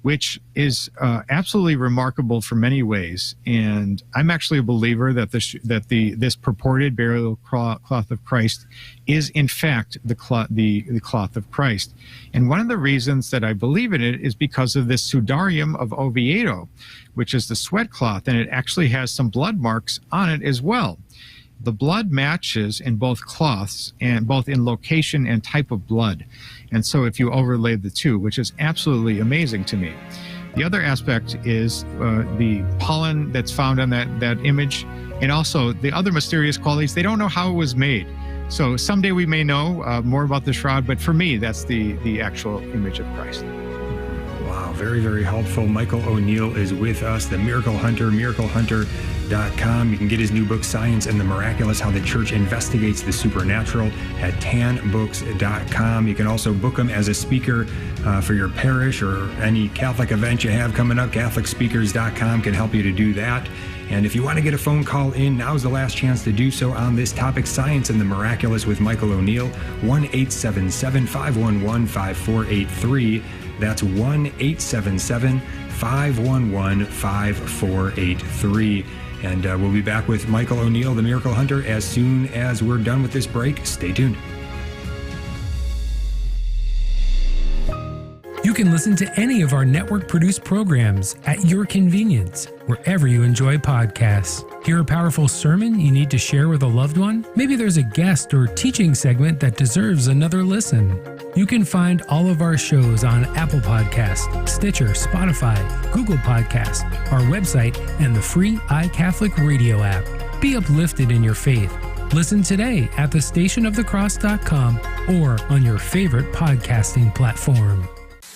which is absolutely remarkable for many ways. And I'm actually a believer that this purported burial cloth of Christ is in fact the cloth of Christ. And one of the reasons that I believe in it is because of this Sudarium of Oviedo, which is the sweat cloth, and it actually has some blood marks on it as well. The blood matches in both cloths, and both in location and type of blood. And so if you overlay the two, which is absolutely amazing to me. The other aspect is the pollen that's found on that image, and also the other mysterious qualities. They don't know how it was made. So someday we may know more about the shroud, but for me, that's the actual image of Christ. Wow, very, very helpful. Michael O'Neill is with us, the Miracle Hunter, miraclehunter.com. You can get his new book, Science and the Miraculous, How the Church Investigates the Supernatural, at tanbooks.com. You can also book him as a speaker for your parish or any Catholic event you have coming up. CatholicSpeakers.com can help you to do that. And if you want to get a phone call in, now's the last chance to do so on this topic, Science and the Miraculous with Michael O'Neill, 1-877-511-5483. That's 1-877-511-5483. And we'll be back with Michael O'Neill, the Miracle Hunter, as soon as we're done with this break. Stay tuned. You can listen to any of our network-produced programs at your convenience, wherever you enjoy podcasts. Hear a powerful sermon you need to share with a loved one? Maybe there's a guest or teaching segment that deserves another listen. You can find all of our shows on Apple Podcasts, Stitcher, Spotify, Google Podcasts, our website, and the free iCatholic radio app. Be uplifted in your faith. Listen today at thestationofthecross.com or on your favorite podcasting platform.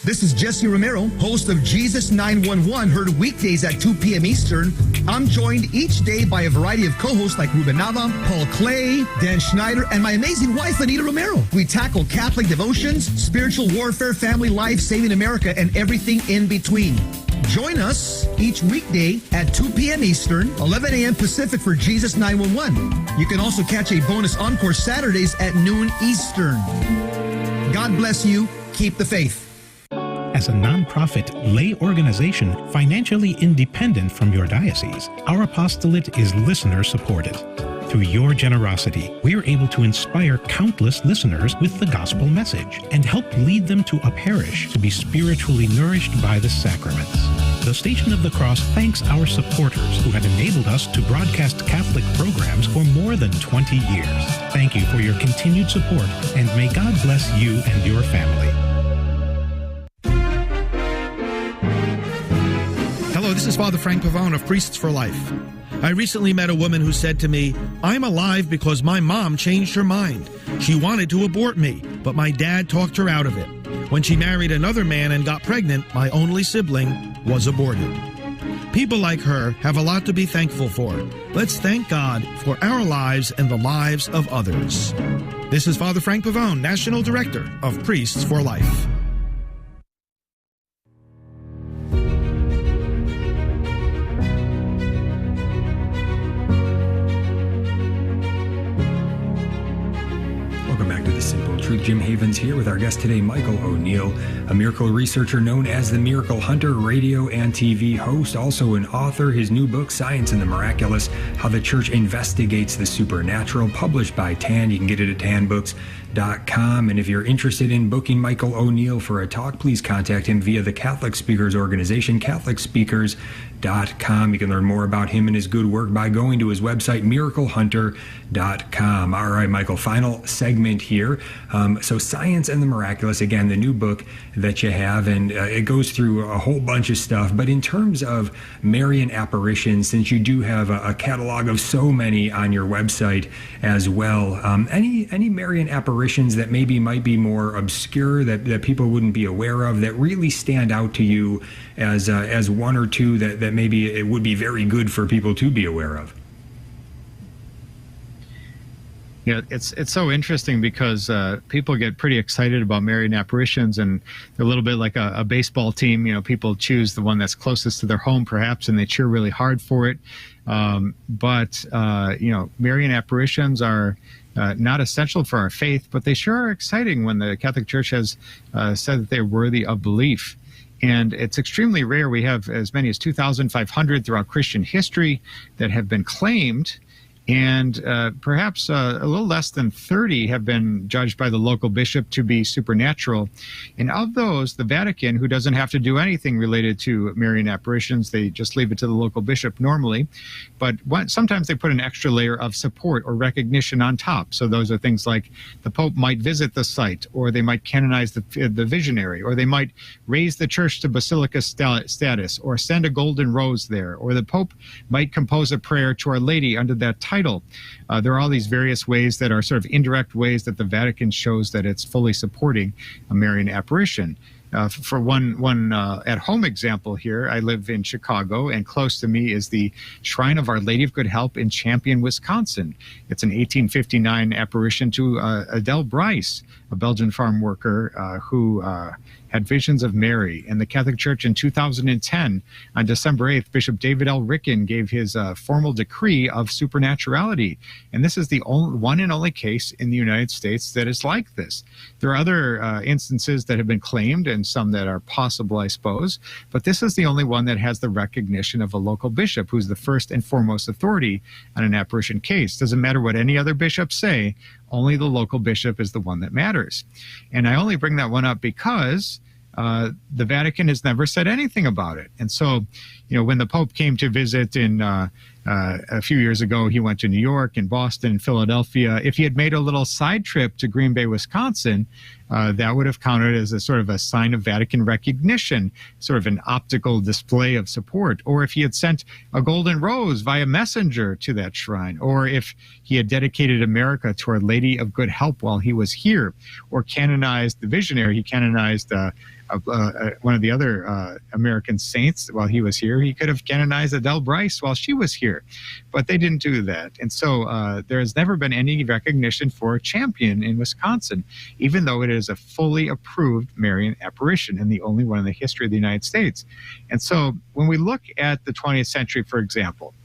This is Jesse Romero, host of Jesus 911, heard weekdays at 2 p.m. Eastern. I'm joined each day by a variety of co-hosts like Ruben Nava, Paul Clay, Dan Schneider, and my amazing wife, Anita Romero. We tackle Catholic devotions, spiritual warfare, family life, saving America, and everything in between. Join us each weekday at 2 p.m. Eastern, 11 a.m. Pacific for Jesus 911. You can also catch a bonus encore Saturdays at noon Eastern. God bless you. Keep the faith. As a nonprofit lay organization financially independent from your diocese, our apostolate is listener-supported. Through your generosity, we are able to inspire countless listeners with the gospel message and help lead them to a parish to be spiritually nourished by the sacraments. The Station of the Cross thanks our supporters who have enabled us to broadcast Catholic programs for more than 20 years. Thank you for your continued support, and may God bless you and your family. Hello, this is Father Frank Pavone of Priests for Life. I recently met a woman who said to me, "I'm alive because my mom changed her mind. She wanted to abort me, but my dad talked her out of it. When she married another man and got pregnant, my only sibling was aborted." People like her have a lot to be thankful for. Let's thank God for our lives and the lives of others. This is Father Frank Pavone, National Director of Priests for Life. Jim Havens here with our guest today, Michael O'Neill, a miracle researcher known as the Miracle Hunter, radio and TV host, also an author. His new book, Science and the Miraculous, How the Church Investigates the Supernatural, published by TAN. You can get it at tanbooks.com. And if you're interested in booking Michael O'Neill for a talk, please contact him via the Catholic Speakers Organization, catholicspeakers.org. You can learn more about him and his good work by going to his website, miraclehunter.com. All right, Michael, final segment here. So Science and the Miraculous, again, the new book that you have, and it goes through a whole bunch of stuff. But in terms of Marian apparitions, since you do have a catalog of so many on your website as well, any Marian apparitions that maybe might be more obscure, that people wouldn't be aware of, that really stand out to you as one or two that maybe it would be very good for people to be aware of? Yeah, it's so interesting because people get pretty excited about Marian apparitions, and they're a little bit like a baseball team. You know, people choose the one that's closest to their home, perhaps, and they cheer really hard for it. But Marian apparitions are not essential for our faith, but they sure are exciting when the Catholic Church has said that they're worthy of belief. And it's extremely rare. We have as many as 2,500 throughout Christian history that have been claimed, and perhaps a little less than 30 have been judged by the local bishop to be supernatural. And of those, the Vatican, who doesn't have to do anything related to Marian apparitions, they just leave it to the local bishop normally, but sometimes they put an extra layer of support or recognition on top. So those are things like the Pope might visit the site, or they might canonize the visionary, or they might raise the church to basilica status, or send a golden rose there, or the Pope might compose a prayer to Our Lady under that title. There are all these various ways that are sort of indirect ways that the Vatican shows that it's fully supporting a Marian apparition. For one at-home example here, I live in Chicago, and close to me is the Shrine of Our Lady of Good Help in Champion, Wisconsin. It's an 1859 apparition to Adele Bryce, a Belgian farm worker who had visions of Mary. And the Catholic Church in 2010, on December 8th, Bishop David L. Ricken gave his formal decree of supernaturality. And this is the one and only case in the United States that is like this. There are other instances that have been claimed, and some that are possible, I suppose, but this is the only one that has the recognition of a local bishop, who's the first and foremost authority on an apparition case. Doesn't matter what any other bishops say, only the local bishop is the one that matters. And I only bring that one up because the Vatican has never said anything about it. And so, when the Pope came to visit in a few years ago, he went to New York and Boston and Philadelphia. If he had made a little side trip to Green Bay, Wisconsin, that would have counted as a sort of a sign of Vatican recognition, sort of an optical display of support. Or if he had sent a golden rose via messenger to that shrine, or if he had dedicated America to Our Lady of Good Help while he was here, or canonized the visionary, he canonized one of the other American saints while he was here. He could have canonized Adele Bryce while she was here, but they didn't do that. And so there has never been any recognition for a Champion in Wisconsin, even though it is a fully approved Marian apparition and the only one in the history of the United States. And so when we look at the 20th century, for example,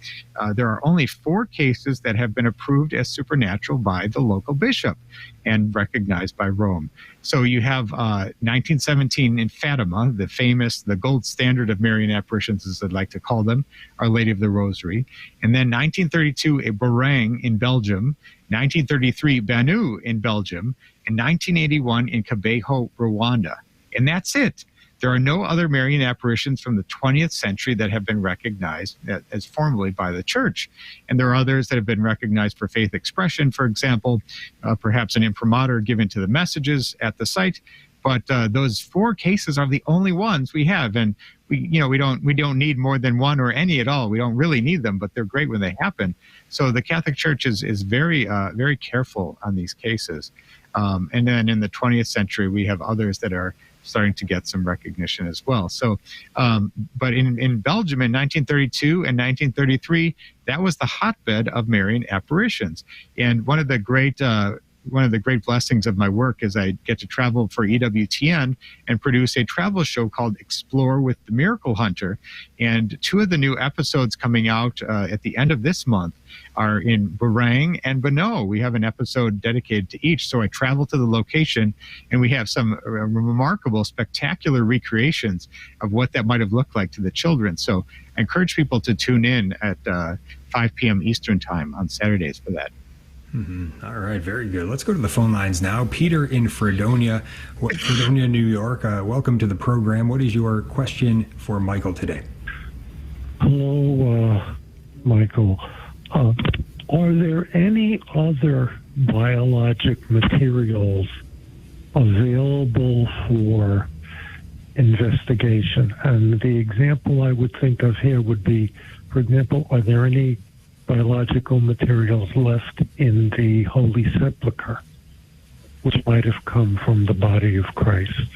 there are only 4 cases that have been approved as supernatural by the local bishop and recognized by Rome. So you have 1917 in Fatima, the gold standard of Marian apparitions, as I'd like to call them, Our Lady of the Rosary. And then 1932, a Barang in Belgium, 1933, Banu in Belgium, and 1981 in Kabeho, Rwanda. And that's it. There are no other Marian apparitions from the 20th century that have been recognized as formally by the Church. And there are others that have been recognized for faith expression, for example, perhaps an imprimatur given to the messages at the site. But those 4 cases are the only ones we have. And we don't need more than one or any at all. We don't really need them, but they're great when they happen. So the Catholic Church is very, very careful on these cases. And then in the 20th century, we have others that are starting to get some recognition as well. So, but in Belgium in 1932 and 1933, that was the hotbed of Marian apparitions. And one of the great blessings of my work is I get to travel for EWTN and produce a travel show called Explore with the Miracle Hunter. And 2 of the new episodes coming out at the end of this month are in Barang and Bano. We have an episode dedicated to each. So I travel to the location, and we have some remarkable, spectacular recreations of what that might have looked like to the children. So I encourage people to tune in at 5 p.m. Eastern time on Saturdays for that. Mm-hmm. All right, very good. Let's go to the phone lines now. Peter in Fredonia, New York. Welcome to the program. What is your question for Michael today? Hello, Michael, are there any other biologic materials available for investigation? And the example I would think of here would be, for example, are there any biological materials left in the Holy Sepulchre, which might have come from the body of Christ?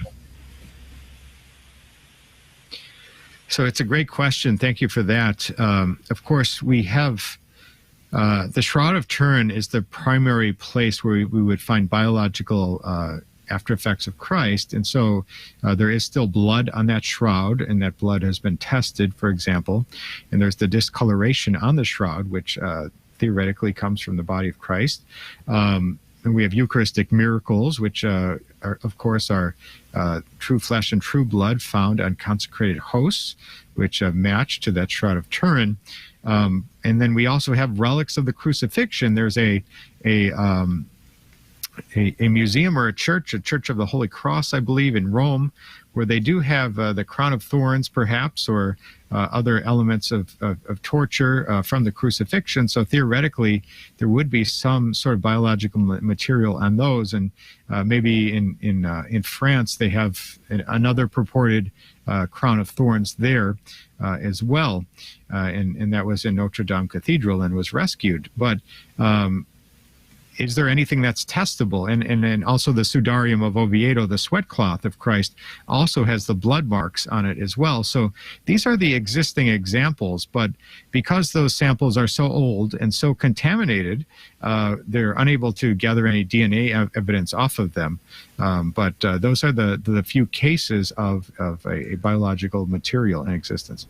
So it's a great question. Thank you for that. Of course, we have the Shroud of Turin is the primary place where we would find biological after effects of Christ. And so there is still blood on that shroud, and that blood has been tested, for example. And there's the discoloration on the shroud, which theoretically comes from the body of Christ. And we have Eucharistic miracles, which are true flesh and true blood found on consecrated hosts, which match to that Shroud of Turin. And then we also have relics of the crucifixion. There's a museum or a church of the Holy Cross, I believe, in Rome, where they do have the crown of thorns, perhaps, or other elements of torture from the crucifixion. So theoretically, there would be some sort of biological material on those. And maybe in France, they have another purported crown of thorns there as well. And that was in Notre Dame Cathedral and was rescued. But is there anything that's testable? And also the Sudarium of Oviedo, the sweat cloth of Christ, also has the blood marks on it as well. So these are the existing examples, but because those samples are so old and so contaminated, they're unable to gather any DNA evidence off of them. But those are the few cases of a biological material in existence.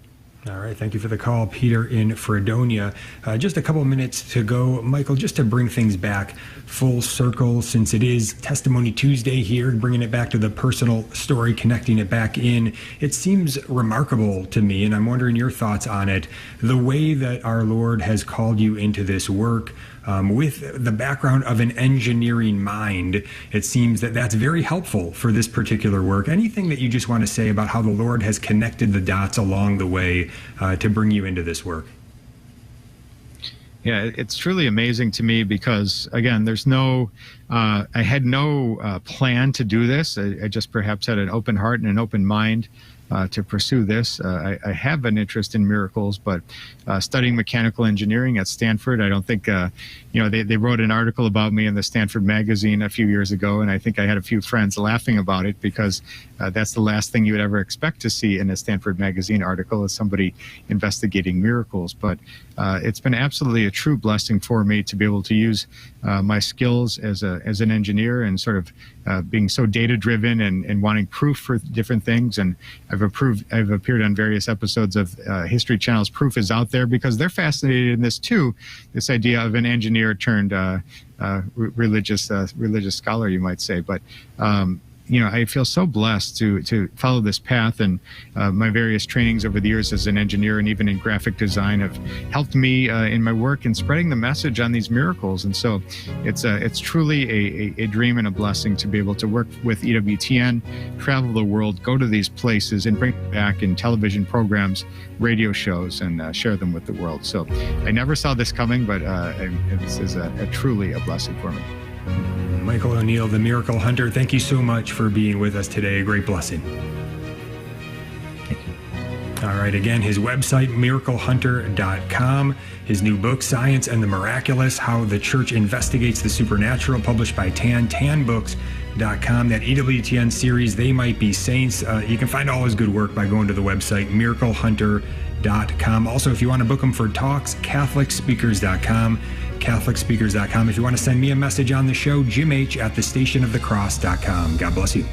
All right. Thank you for the call, Peter in Fredonia. Just a couple of minutes to go. Michael, just to bring things back full circle, since it is Testimony Tuesday here, bringing it back to the personal story, connecting it back in. It seems remarkable to me, and I'm wondering your thoughts on it, the way that our Lord has called you into this work. With the background of an engineering mind, it seems that that's very helpful for this particular work. Anything that you just want to say about how the Lord has connected the dots along the way to bring you into this work? Yeah, it's truly amazing to me because, again, there's I had no plan to do this. I just perhaps had an open heart and an open mind to pursue this. I have an interest in miracles, but studying mechanical engineering at Stanford, I don't think, they wrote an article about me in the Stanford magazine a few years ago, and I think I had a few friends laughing about it because that's the last thing you would ever expect to see in a Stanford magazine article is somebody investigating miracles. But it's been absolutely a true blessing for me to be able to use my skills as an engineer and sort of being so data-driven and wanting proof for different things. And I've appeared on various episodes of History Channel's Proof is Out There because they're fascinated in this too, this idea of an engineer turned religious scholar, you might say. But I feel so blessed to follow this path, and my various trainings over the years as an engineer and even in graphic design have helped me in my work in spreading the message on these miracles. And so it's truly a dream and a blessing to be able to work with EWTN, travel the world, go to these places, and bring them back in television programs, radio shows, and share them with the world. So I never saw this coming, but this is truly a blessing for me. Michael O'Neill, the Miracle Hunter, thank you so much for being with us today. A great blessing. Thank you. All right, again, his website, miraclehunter.com. His new book, Science and the Miraculous, How the Church Investigates the Supernatural, published by tanbooks.com. That EWTN series, They Might Be Saints. You can find all his good work by going to the website, miraclehunter.com. Also, if you want to book him for talks, catholicspeakers.com. catholicspeakers.com. If you want to send me a message on the show, Jim H. at thestationofthecross.com. God bless you.